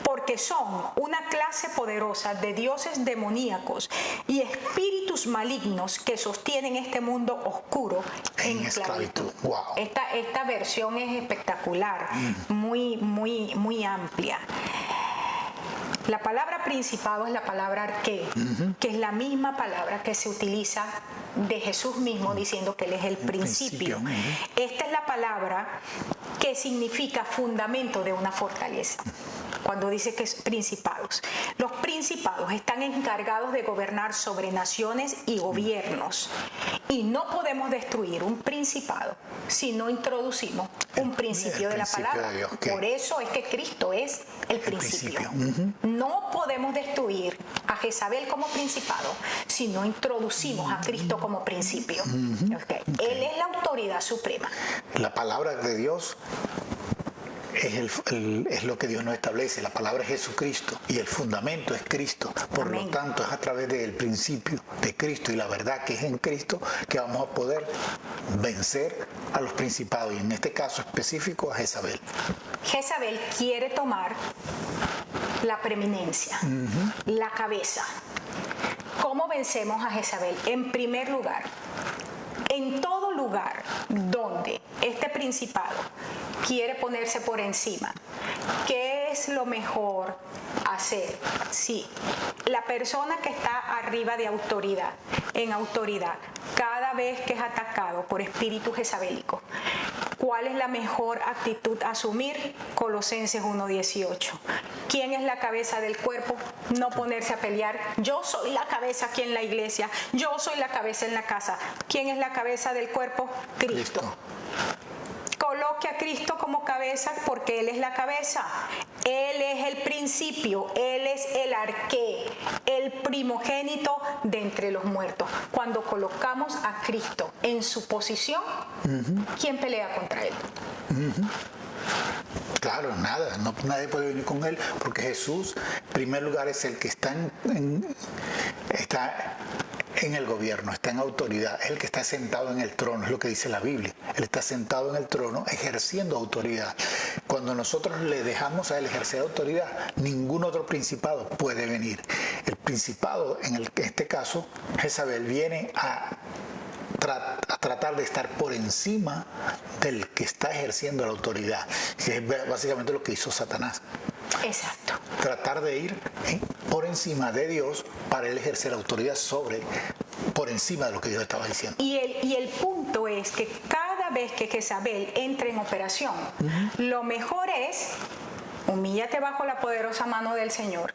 Porque son una clase poderosa de dioses demoníacos y espíritus malignos que sostienen este mundo oscuro en esclavitud. Wow. Esta versión es espectacular, muy amplia. La palabra principado es la palabra arqué, que es la misma palabra que se utiliza de Jesús mismo diciendo que Él es el principio. Esta es la palabra que significa fundamento de una fortaleza. Cuando dice que es principados. Los principados están encargados de gobernar sobre naciones y gobiernos. Y no podemos destruir un principado si no introducimos un principio de la palabra. De Dios, okay. Por eso es que Cristo es el principio. No podemos destruir a Jezabel como principado si no introducimos a Cristo como principio. Okay. Él es la autoridad suprema. La palabra de Dios es lo que Dios nos establece. La palabra es Jesucristo y el fundamento es Cristo. Por Amén. lo tanto, es a través del principio de Cristo y la verdad que es en Cristo que vamos a poder vencer a los principados y en este caso específico a Jezabel. Jezabel quiere tomar la preeminencia, la cabeza. ¿Cómo vencemos a Jezabel? En primer lugar, en todo lugar donde este principado quiere ponerse por encima, ¿qué es lo mejor hacer? Sí, la persona que está arriba de autoridad, en autoridad, cada vez que es atacado por espíritu jezabélico, ¿cuál es la mejor actitud a asumir? Colosenses 1:18. ¿Quién es la cabeza del cuerpo? No ponerse a pelear. Yo soy la cabeza aquí en la iglesia. Yo soy la cabeza en la casa. ¿Quién es la cabeza del cuerpo? Cristo. Coloque a Cristo como cabeza porque Él es la cabeza. Él es el principio, Él es el arqué, el primogénito de entre los muertos. Cuando colocamos a Cristo en su posición, ¿quién pelea contra Él? Claro, nadie puede venir con Él porque Jesús, en primer lugar, es el que está en el gobierno, está en autoridad, es el que está sentado en el trono, es lo que dice la Biblia. Él está sentado en el trono ejerciendo autoridad. Cuando nosotros le dejamos a Él ejercer autoridad, ningún otro principado puede venir. El principado, en este caso, Jezabel, viene a tratar de estar por encima del que está ejerciendo la autoridad, que es básicamente lo que hizo Satanás. Exacto. Tratar de ir por encima de Dios para él ejercer autoridad por encima de lo que Dios estaba diciendo. Y el punto es que cada vez que Jezabel entra en operación, lo mejor es humíllate bajo la poderosa mano del Señor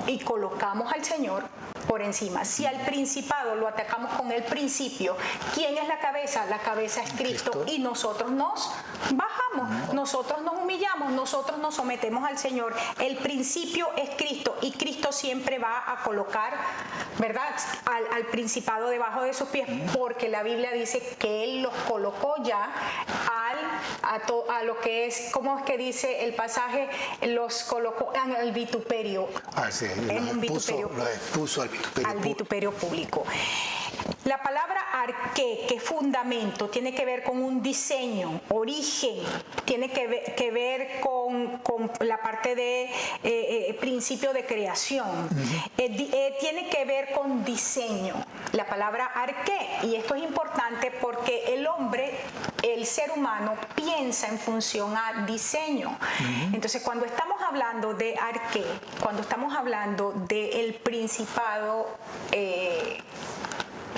y colocamos al Señor por encima. Si al principado lo atacamos con el principio, ¿quién es la cabeza? La cabeza es Cristo y nosotros nos bajamos, nosotros nos humillamos, nosotros nos sometemos al Señor. El principio es Cristo y Cristo siempre va a colocar, ¿verdad?, al principado debajo de sus pies, porque la Biblia dice que Él los colocó ya a lo que es, ¿cómo es que dice el pasaje? Los colocó en el vituperio. Sí, los expuso al vituperio público. La palabra arqué, que es fundamento, tiene que ver con un diseño, origen, tiene que ver con la parte de principio de creación, tiene que ver con diseño, la palabra arqué. Y esto es importante porque el hombre, el ser humano, piensa en función a diseño. Entonces, cuando estamos hablando de arqué, cuando estamos hablando del principado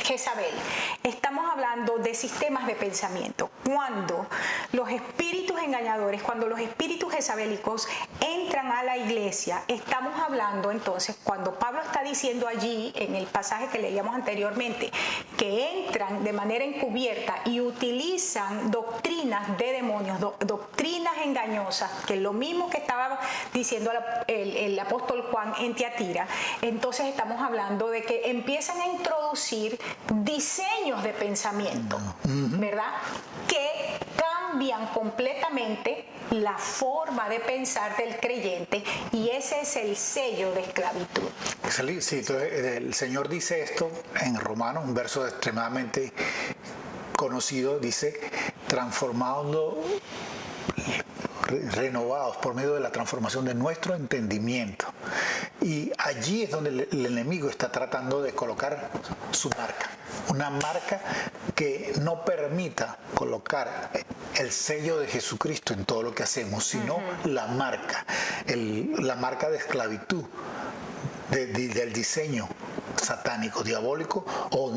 Jezabel, estamos hablando de sistemas de pensamiento. Cuando los espíritus engañadores, cuando los espíritus jezabélicos entran a la iglesia, estamos hablando entonces, cuando Pablo está diciendo allí, en el pasaje que leíamos anteriormente, que entran de manera encubierta y utilizan doctrinas de demonios, doctrinas engañosas, que es lo mismo que estaba diciendo el apóstol Juan en Tiatira, entonces estamos hablando de que empiezan a introducir diseños de pensamiento, ¿verdad? Que cambian completamente la forma de pensar del creyente, y ese es el sello de esclavitud. Sí, el Señor dice esto en Romanos, un verso extremadamente conocido, dice, transformando, renovados por medio de la transformación de nuestro entendimiento. Y allí es donde el enemigo está tratando de colocar su marca, una marca que no permita colocar el sello de Jesucristo en todo lo que hacemos, sino la marca de esclavitud del diseño satánico, diabólico o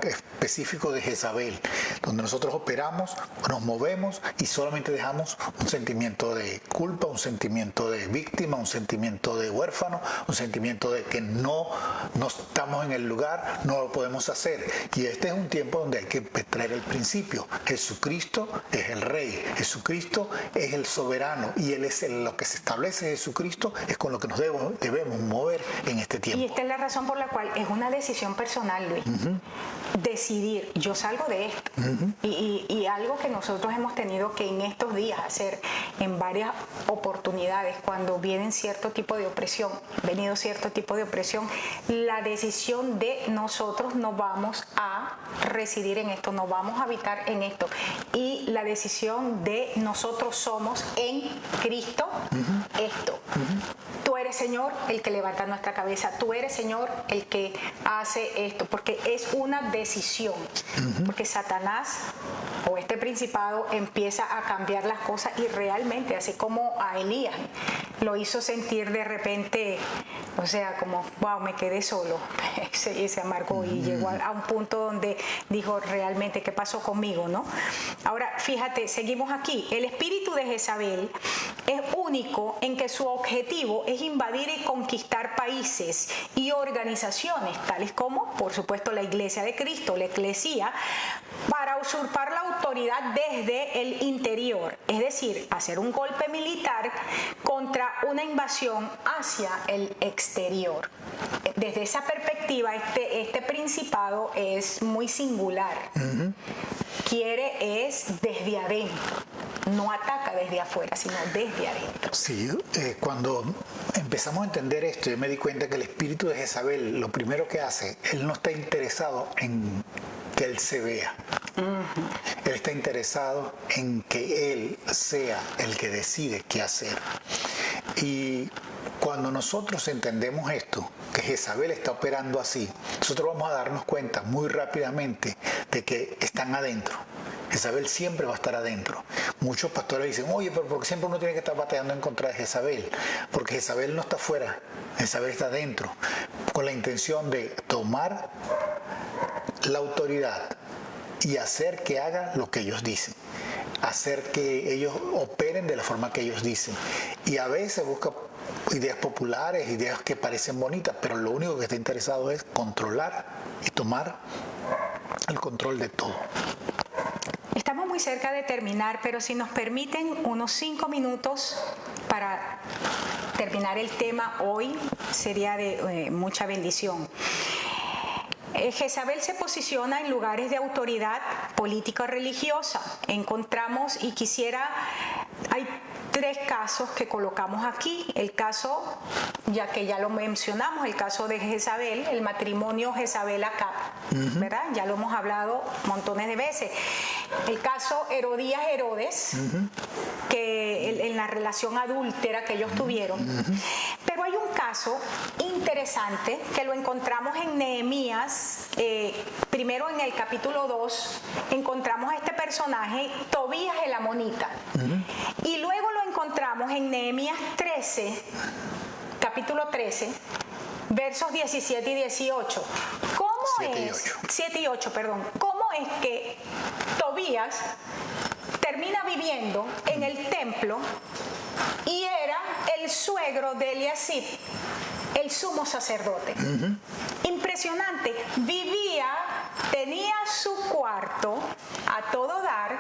específico de Jezabel, donde nosotros operamos, nos movemos y solamente dejamos un sentimiento de culpa, un sentimiento de víctima, un sentimiento de huérfano, un sentimiento de que no estamos en el lugar, no lo podemos hacer. Y este es un tiempo donde hay que traer el principio. Jesucristo es el Rey, Jesucristo es el soberano, y Él es lo que se establece. Jesucristo es con lo que nos debemos mover en este tiempo. Y esta es la razón por la cual es una decisión personal, Luis. Decidir, yo salgo de esto. Y algo que nosotros hemos tenido que en estos días hacer en varias oportunidades, cuando vienen cierto tipo de opresión, la decisión de nosotros no vamos a residir en esto, no vamos a habitar en esto. Y la decisión de nosotros somos en Cristo esto. Tú eres, Señor, el que levanta nuestra cabeza. Tú eres, Señor, el que hace esto. Porque es una decisión. Porque Satanás o este principado empieza a cambiar las cosas, y realmente, así como a Elías lo hizo sentir de repente, o sea, como, wow, me quedé solo. Se amargó y llegó a un punto donde dijo, realmente, ¿qué pasó conmigo, no? Ahora, fíjate, seguimos aquí. El espíritu de Jezabel es único en que su objetivo es invadir y conquistar países y organizaciones, tales como, por supuesto, la Iglesia de Cristo, la Eclesia, para usurpar la autoridad desde el interior, es decir, hacer un golpe militar contra una invasión hacia el exterior. Desde esa perspectiva, este principado es muy singular. Quiere es desde adentro, no ataca desde afuera, sino desde adentro. Sí, cuando empezamos a entender esto, yo me di cuenta que el espíritu de Jezabel, lo primero que hace, él no está interesado en que él se vea. Él está interesado en que él sea el que decide qué hacer. Y cuando nosotros entendemos esto, que Jezabel está operando así, nosotros vamos a darnos cuenta muy rápidamente de que están adentro. Jezabel siempre va a estar adentro. Muchos pastores dicen, oye, pero ¿por qué siempre uno tiene que estar batallando en contra de Jezabel? Porque Jezabel no está afuera, Jezabel está adentro, con la intención de tomar la autoridad y hacer que haga lo que ellos dicen, hacer que ellos operen de la forma que ellos dicen. Y a veces busca ideas populares, ideas que parecen bonitas, pero lo único que está interesado es controlar y tomar el control de todo. Estamos muy cerca de terminar, pero si nos permiten unos 5 minutos para terminar el tema hoy, sería de mucha bendición. Jezabel se posiciona en lugares de autoridad política o religiosa. Encontramos, y hay tres casos que colocamos aquí. El caso, ya que ya lo mencionamos, el caso de Jezabel, el matrimonio Jezabel-Acab, ¿verdad? Ya lo hemos hablado montones de veces. El caso Herodías-Herodes, que en la relación adúltera que ellos tuvieron. Pero hay un caso interesante que lo encontramos en Nehemías, primero en el capítulo 2, encontramos a este personaje, Tobías el amonita, y luego lo encontramos en Nehemías 13, capítulo 13, versos 17 y 18. ¿Cómo 7 y 8, perdón. ¿Cómo es que Tobías termina viviendo en el templo y era el suegro de Eliasib, el sumo sacerdote? Impresionante. Tenía su cuarto a todo dar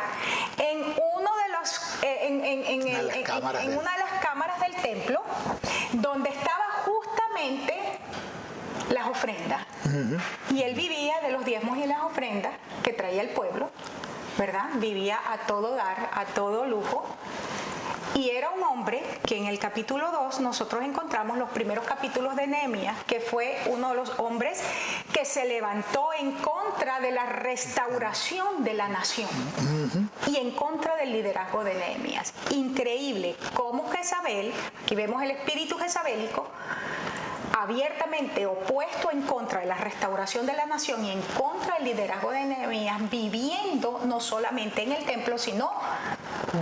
en uno de los una de las cámaras del templo, donde estaba justamente las ofrendas. Y él vivía de los diezmos y las ofrendas que traía el pueblo, ¿verdad? Vivía a todo dar, a todo lujo. Y era un hombre que en el capítulo 2 nosotros encontramos los primeros capítulos de Nehemías, que fue uno de los hombres que se levantó en contra de la restauración de la nación y en contra del liderazgo de Nehemías. Increíble cómo Jezabel, aquí vemos el espíritu jezabélico, abiertamente opuesto en contra de la restauración de la nación y en contra del liderazgo de Nehemías, viviendo no solamente en el templo, sino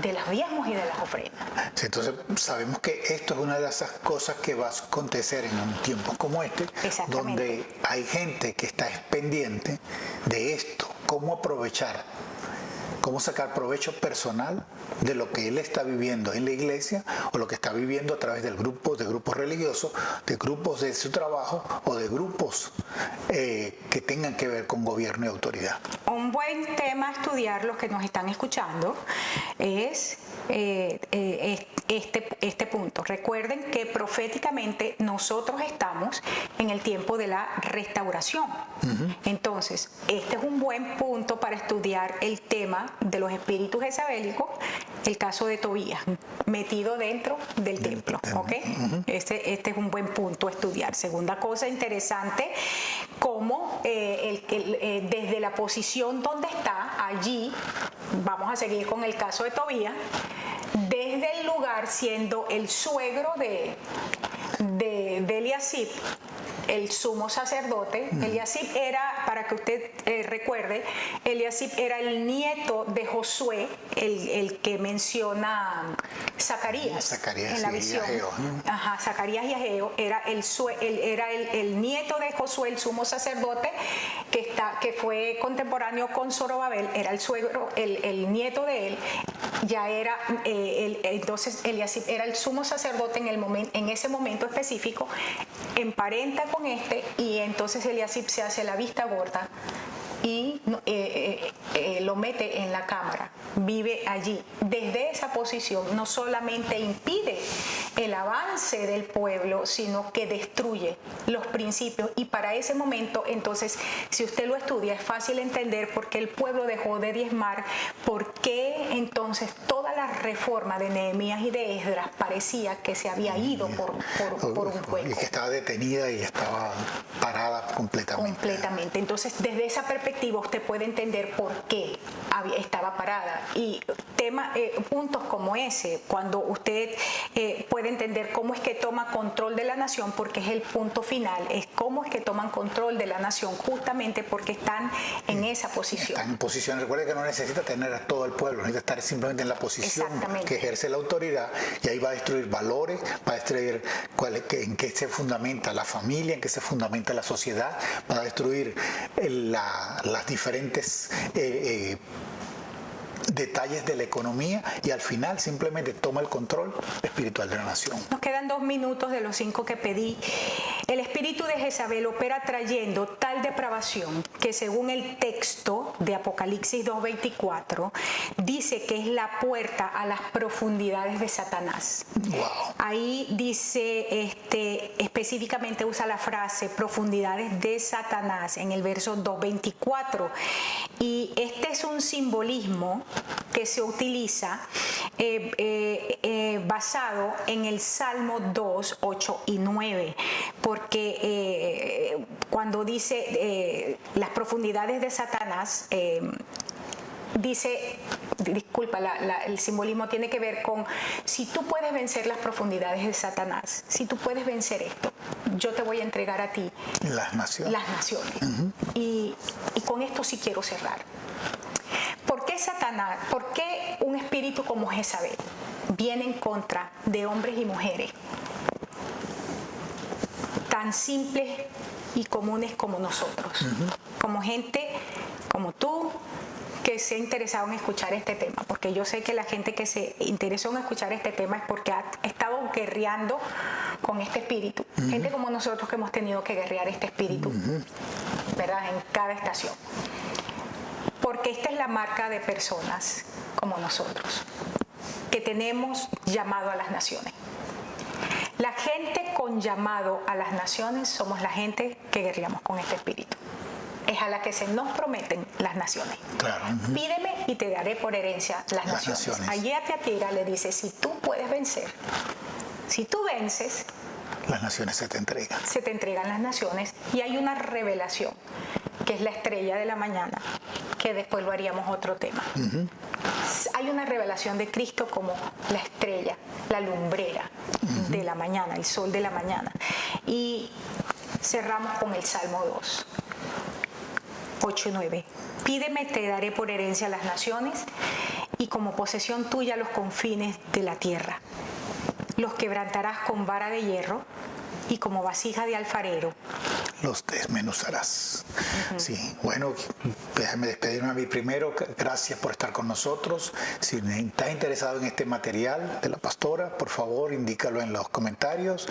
de los diezmos y de las ofrendas. Sí, entonces sabemos que esto es una de esas cosas que va a acontecer en un tiempo como este, donde hay gente que está pendiente de esto, cómo aprovechar, cómo sacar provecho personal de lo que él está viviendo en la iglesia o lo que está viviendo a través de grupos religiosos, de grupos de su trabajo o de grupos que tengan que ver con gobierno y autoridad. Un buen tema a estudiar, los que nos están escuchando, es este punto. Recuerden que proféticamente nosotros estamos en el tiempo de la restauración. Entonces, este es un buen punto para estudiar el tema de los espíritus jezabélicos, el caso de Tobías, metido dentro del templo. ¿Ok? Este es un buen punto a estudiar. Segunda cosa interesante, cómo desde la posición donde está, allí, vamos a seguir con el caso de Tobías, desde el lugar siendo el suegro de Eliasib, el sumo sacerdote. Eliasib era, para que usted recuerde, Eliasib era el nieto de Josué, el que menciona Zacarías en la visión. Zacarías y Ageo era el nieto de Josué, el sumo sacerdote, que fue contemporáneo con Zorobabel, era el suegro, el nieto de él. Ya era, entonces Eliasib era el sumo sacerdote en ese momento específico, emparenta con y entonces Eliasib se hace la vista gorda y lo mete en la cámara, vive allí. Desde esa posición no solamente impide el avance del pueblo, sino que destruye los principios, y para ese momento, entonces, si usted lo estudia, es fácil entender por qué el pueblo dejó de diezmar, por qué entonces toda la reforma de Nehemías y de Esdras parecía que se había ido por un hueco. Y que estaba detenida y estaba parada completamente. Entonces, desde esa perspectiva usted puede entender por qué estaba parada. Y puntos como ese, cuando usted puede entender cómo es que toma control de la nación, porque es el punto final, es cómo es que toman control de la nación, justamente porque están en esa posición. Están en posición. Recuerde que no necesita tener a todo el pueblo, necesita estar simplemente en la posición que ejerce la autoridad, y ahí va a destruir valores, va a destruir en qué se fundamenta la familia, en qué se fundamenta la sociedad, va a destruir las diferentes detalles de la economía, y al final simplemente toma el control espiritual de la nación. Nos quedan 2 minutos de los 5 que pedí. El espíritu de Jezabel opera trayendo tal depravación que según el texto de Apocalipsis 2:24 dice que es la puerta a las profundidades de Satanás. Wow. Ahí dice, específicamente usa la frase profundidades de Satanás en el verso 2:24. Y este es un simbolismo que se utiliza basado en el Salmo 2, 8 y 9, porque cuando dice las profundidades de Satanás, dice, disculpa, el simbolismo tiene que ver con si tú puedes vencer las profundidades de Satanás, si tú puedes vencer esto, yo te voy a entregar a ti Las naciones. Las naciones. Y con esto sí quiero cerrar. ¿Por qué Satanás, por qué un espíritu como Jezabel viene en contra de hombres y mujeres tan simples y comunes como nosotros? Como gente como tú, que se ha interesado en escuchar este tema, porque yo sé que la gente que se interesó en escuchar este tema es porque ha estado guerreando con este espíritu. Gente como nosotros que hemos tenido que guerrear este espíritu, ¿verdad? En cada estación. Porque esta es la marca de personas como nosotros, que tenemos llamado a las naciones. La gente con llamado a las naciones somos la gente que guerreamos con este espíritu. Es a la que se nos prometen las naciones. Claro. Pídeme y te daré por herencia las naciones. Allí a Tiatira le dice, si tú puedes vencer, si tú vences, las naciones se te entregan. Se te entregan las naciones y hay una revelación, que es la estrella de la mañana, que después lo haríamos otro tema. Hay una revelación de Cristo como la estrella, la lumbrera de la mañana, el sol de la mañana. Y cerramos con el Salmo 2. 8 y 9. Pídeme, te daré por herencia las naciones y como posesión tuya los confines de la tierra. Los quebrantarás con vara de hierro y como vasija de alfarero los desmenuzarás. Sí, bueno, déjame despedirme a mí primero. Gracias por estar con nosotros. Si estás interesado en este material de la pastora, por favor, indícalo en los comentarios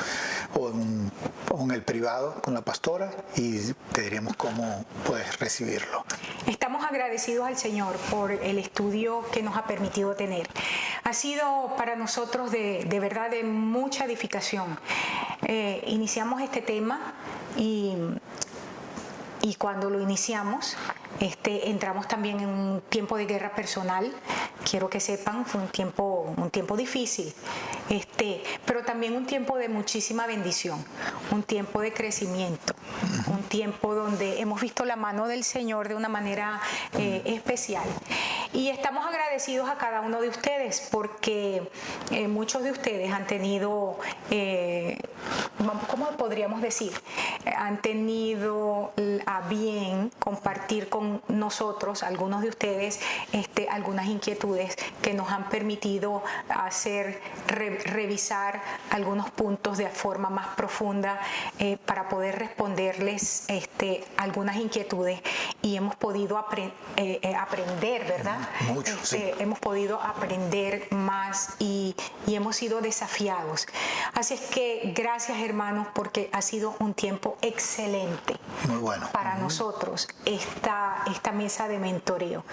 o en el privado con la pastora y te diremos cómo puedes recibirlo. Estamos agradecidos al Señor por el estudio que nos ha permitido tener. Ha sido para nosotros de verdad de mucha edificación. Iniciamos este tema y cuando lo iniciamos entramos también en un tiempo de guerra personal. Quiero que sepan, fue un tiempo difícil, pero también un tiempo de muchísima bendición, un tiempo de crecimiento, un tiempo donde hemos visto la mano del Señor de una manera especial. Y estamos agradecidos a cada uno de ustedes porque muchos de ustedes han tenido, ¿cómo podríamos decir? Han tenido a bien compartir con nosotros, algunos de ustedes, algunas inquietudes que nos han permitido revisar algunos puntos de forma más profunda para poder responderles algunas inquietudes y hemos podido aprender, ¿verdad? Mucho, sí. Hemos podido aprender más y hemos sido desafiados. Así es que gracias, hermanos, porque ha sido un tiempo excelente. Muy bueno. Para nosotros esta mesa de mentoreo.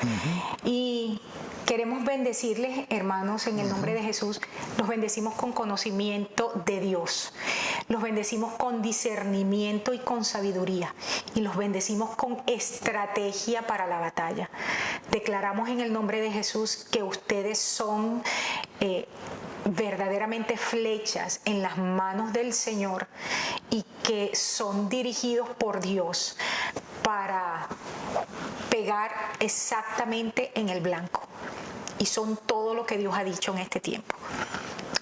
Y queremos bendecirles, hermanos, en el nombre de Jesús. Los bendecimos con conocimiento de Dios. Los bendecimos con discernimiento y con sabiduría. Y los bendecimos con estrategia para la batalla. Declaramos en el nombre de Jesús que ustedes son verdaderamente flechas en las manos del Señor y que son dirigidos por Dios para pegar exactamente en el blanco. Y son todo lo que Dios ha dicho en este tiempo.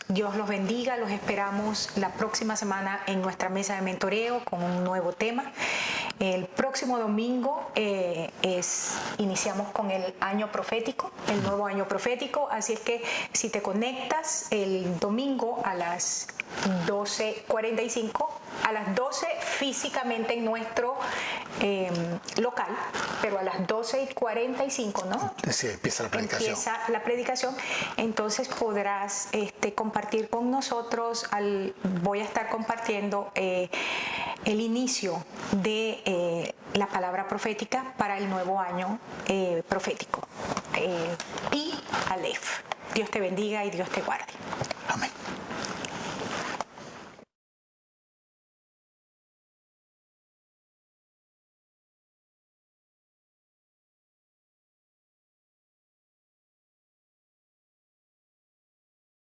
Dios los bendiga, los esperamos la próxima semana en nuestra mesa de mentoreo con un nuevo tema. El próximo domingo iniciamos con el año profético, el nuevo año profético, así es que si te conectas el domingo a las 12:45, a las 12 físicamente en nuestro local, pero a las 12:45, ¿no? Sí, empieza la predicación. Empieza la predicación, entonces podrás compartir con nosotros. Voy a estar compartiendo el inicio de la palabra profética para el nuevo año profético. Pi Aleph. Dios te bendiga y Dios te guarde.